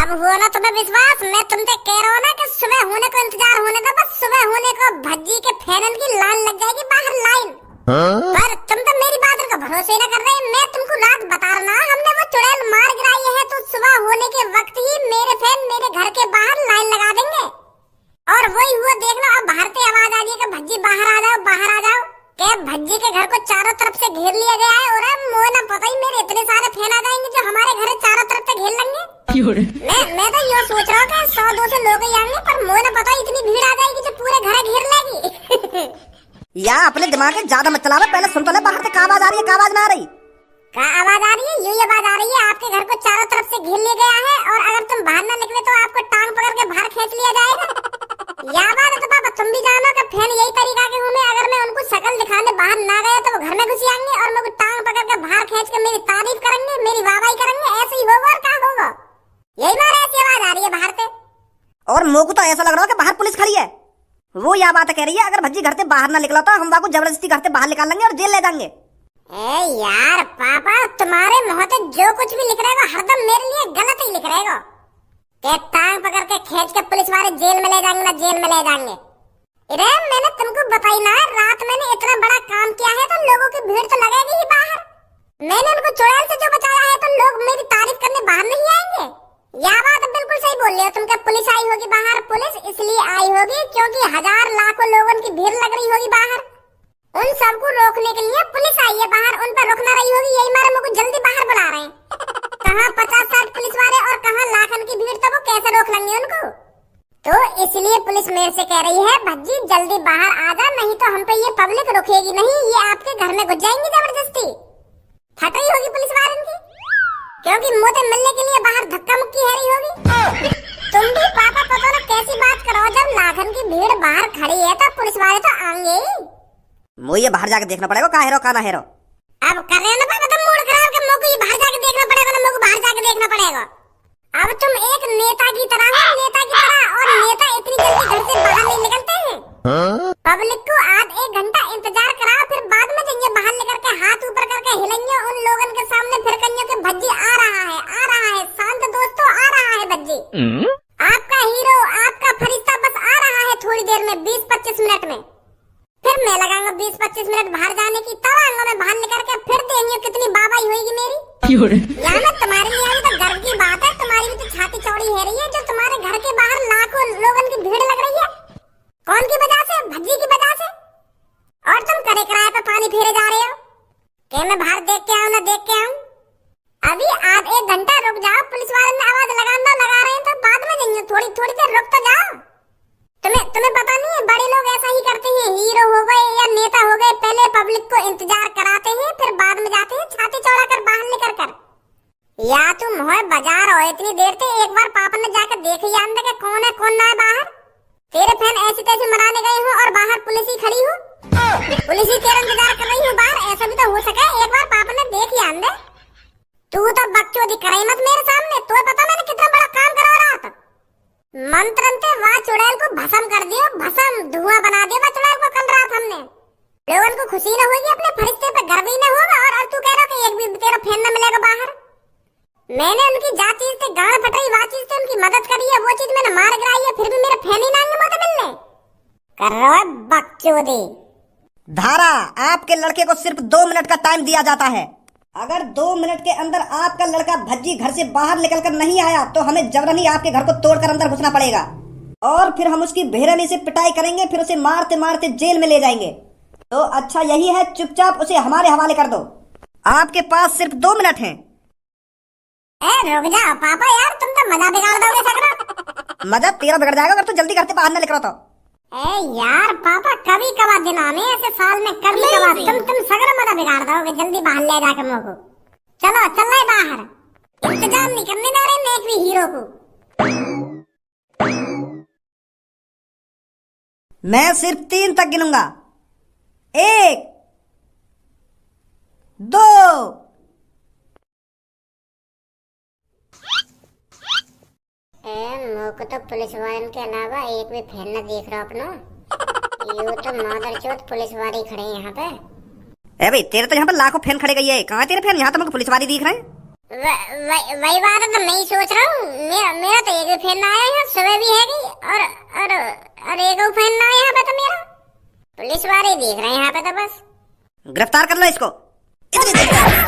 अब हुआ ना तुम्हें विश्वास? मैं तुमसे कह रहा हूँ ना कि सुबह होने को इंतजार होने दो, बस सुबह होने को भज्जी के फैनन की लाइन लग जाएगी बाहर लाइन। पर तुम तो मेरी बात का भरोसे न कर रहे। मैं तुमको रात बता रहा, हमने वो चुड़ैल मार गिराई है तो सुबह होने के वक्त ही मेरे फैन मेरे घर के बाहर लाइन लगा देंगे। और वही हुआ देखना, अब बाहर से आवाज आ रही है कि भज्जी बाहर आ जाओ, बाहर आ जाओ। क्या भज्जी के घर को चारों तरफ से घेर लिया गया है और मुझे ना पता ही मेरे इतने सारे फैन आ जाएंगे जो हमारे घर चारों तरफ से घेर लेंगे। मैं तो ये सोच रहा हूँ कि 100-200 लोग ही आएंगे, पर मुझे ना पता इतनी भीड़ आ जाएगी जो पूरे घर घेर लेगी। या अपने दिमाग में ज्यादा मत चलाओ, पहले सुन तो ले बाहर से क्या आवाज आ रही है, क्या आवाज ना आ रही? क्या आवाज आ रही है? ये आवाज आ रही है आपके घर को चारों तरफ से घेर लिया गया है और अगर तुम बाहर न निकले तो आपको टांग पकड़ के बाहर खींच लिया जाएगा। या बात है तो पापा तुम भी जानो कि फैन यही तरीका के होंगे, अगर मैं उनको शक्ल दिखाने बाहर ना गया तो वो घर में घुस आएंगे और मेरे को टांग पकड़ के बाहर खींच के मेरी तारीफ करेंगे, मेरी वाहवाही करेंगे। ऐसे ही होगा और क्या होगा? यही बार ऐसी आवाज आ रही है बाहर से। और मोको तो ऐसा लग रहा है कि बाहर पुलिस खड़ी है। वो यह बात कह रही है अगर भज्जी घर से बाहर ना निकला तो हम वाको जबरदस्ती घर से बाहर निकाल लेंगे और जेल ले जाएंगे। ए यार पापा, तुम्हारे मुंह से जो कुछ भी लिख रहेगा हरदम मेरे लिए गलत ही लिख रहेगा। के टांग पकड़ के खींच के पुलिस वाले जेल में ले जाएंगे ना, जेल में ले जाएंगे। अरे मैंने तुमको बताई ना, रात मैंने इतना बड़ा काम किया है तो लोगों की भीड़ तो लगेगी ही बाहर। मैंने उनको चुड़ैल से जो बचाया है तो लोग मेरी तारीफ करने बाहर नहीं आएंगे। यह बात बिल्कुल सही बोल रहे हो तुम। क्या पुलिस आई होगी बाहर? पुलिस इसलिए आई होगी क्योंकि हजार लाखों लोगों की भीड़ लग रही होगी बाहर। उन सबको रोकने के लिए पुलिस आई है बाहर, उन पर रुकना रही होगी। यही मारे मुझे जल्दी बाहर बुला रहे हैं। कहाँ 50-60 पुलिस वाले और कहाँ लाखन की भीड़, तो वो कैसे रोक लेंगे उनको? तो इसलिए पुलिस मेरे से कह रही है भज्जी जल्दी बाहर आ जा, नहीं तो हम पे ये पब्लिक रुकेगी नहीं, ये आपके घर में घुस जाएंगी जबरदस्ती। फट रही होगी पुलिस वाले की, क्योंकि मोटे मिलने के लिए बाहर धक्का मुक्की है रही होगी। तुम भी पापा पता ना कैसी बात करो, जब लाखन की भीड़ बाहर खड़ी है तो पुलिस वाले तो आएंगे ही। मुझे बाहर जाके देखना पड़ेगा का हेरो का ना हेरो। अब कर रहे ना पापा तुम मूड खराब के मुझको ये बाहर जाके देखना पड़ेगा ना, मुझको बाहर जाके देखना पड़ेगा। अब तुम एक नेता की तरह हो, नेता की तरह, और नेता इतनी जल्दी घर से बाहर नहीं निकलते हैं। पब्लिक को आध एक घंटा इंतजार कराओ, फिर बाद में जाएंगे बाहर निकल के हाथ ऊपर करके हिलेंगे उन लोगों के सामने, फिर कहिए कि भज्जी आ रहा है, आ रहा है। शांत दोस्तों, आ रहा है भज्जी, आपका हीरो, आपका फरिश्ता बस आ रहा है थोड़ी देर में, 20-25 मिनट में। फिर मैं लगाऊंगा 20-25 मिनट बाहर जाने की, तब आऊंगा मैं बाहर निकल के, फिर देंगे कितनी बाबाई होगी मेरी। यहाँ मैं तुम्हारे लिए आई तो गर्व की बात है, तुम्हारी भी तो छाती चौड़ी है रही है जो तुम्हारे घर के बाहर लाखों लोगों की भीड़ लग रही है। कौन की वजह से? भज्जी की वजह से। और तुम करे किराए पे पानी फेरे जा रहे हो कि मैं बाहर देख के आऊं ना देख के आऊं? अभी आध एक घंटा रुक जाओ, पुलिस वाले ने आवाज लगाना लगा रहे हैं तो बाद में जाएंगे, थोड़ी थोड़ी देर रुक तो जाओ। तुम्हें पता नहीं है बड़े लोग ऐसा ही करते हैं, हीरो हो गए या नेता हो गए, पहले पब्लिक को इंतजार कराते हैं फिर बाद में जाते हैं छाती चौड़ा कर बाहर निकल कर। या तुम हो बाजार हो इतनी देर से, एक बार पापा ने जाकर देख ही आंदे कि कौन है कौन ना है बाहर। तेरे फैन ऐसी तैसी मनाने गए हो और बाहर पुलिस ही खड़ी हो, पुलिस ही तेरा इंतजार कर रही हो बाहर। ऐसा भी तो हो सके एक बार पापा ने देख ही आंदे। तू तो बकचोदी करे मत मेरे सामने, तो पता मैंने कितना बड़ा काम करा रहा था। मंत्रंते वहाँ चुड़ैल को भस्म कर दियो, भस्म धुआं बना दियो वहाँ चुड़ैल को कल रात हमने। लोगों को खुशी न होगी, अपने फरिश्ते पे गर्व ही न होगा, और तू कह रहा कि एक भी तेरा फैन न मिलेगा बाहर। मैंने उनकी जा चीज से गाड़ फट रही वहाँ चीज से उनकी मदद करी है, वो चीज मैंने मार गिराई है, फिर भी मेरे फैन ही ना आएंगे मुझे मिलने। कर रहा है बकचोदी। धारा, आपके लड़के को सिर्फ 2 मिनट का टाइम दिया जाता है। अगर 2 मिनट के अंदर आपका लड़का भज्जी घर से बाहर निकलकर नहीं आया तो हमें जबरनी आपके घर को तोड़कर अंदर घुसना पड़ेगा और फिर हम उसकी बेरहमी से पिटाई करेंगे, फिर उसे मारते मारते जेल में ले जाएंगे। तो अच्छा यही है, चुपचाप उसे हमारे हवाले कर दो। आपके पास सिर्फ 2 मिनट हैं। रुक जाओ पापा, यार तुम तो मजा बिगाड़ दोगे सगरा। मजा तेरा बिगड़ जाएगा अगर तू जल्दी घर से बाहर न निकला तो। यार पापा, कभी कभार दिन आने ऐसे साल में, कभी कभार तुम सगरा मजा बिगाड़ दोगे। जल्दी बाहर ले जाके मोको चलो, चल रहे बाहर, इंतजाम नहीं करने दे रहे मैं भी हीरो को। मैं सिर्फ 3 तक गिनूंगा। 1 2 मोको तो पुलिस वाले के अलावा एक भी फैन न देख रहा अपना। यू तो मादरचोद पुलिस वाले खड़े हैं यहाँ पे। भाई तेरे तो यहाँ पर लाखों फैन खड़े गई है, कहाँ तेरे फैन? यहाँ तो मुझे पुलिस वाले दिख रहे हैं। वही बात है, तो मैं ही सोच रहा हूँ। मेरा तो एक भी फैन ना आया है, सुबह भी है गई और एक भी फैन ना आया यहाँ पे तो मेरा। पुलिस वाले देख रहे हैं यहाँ पे तो बस। गिरफ्तार कर लो इसको। इतनी देर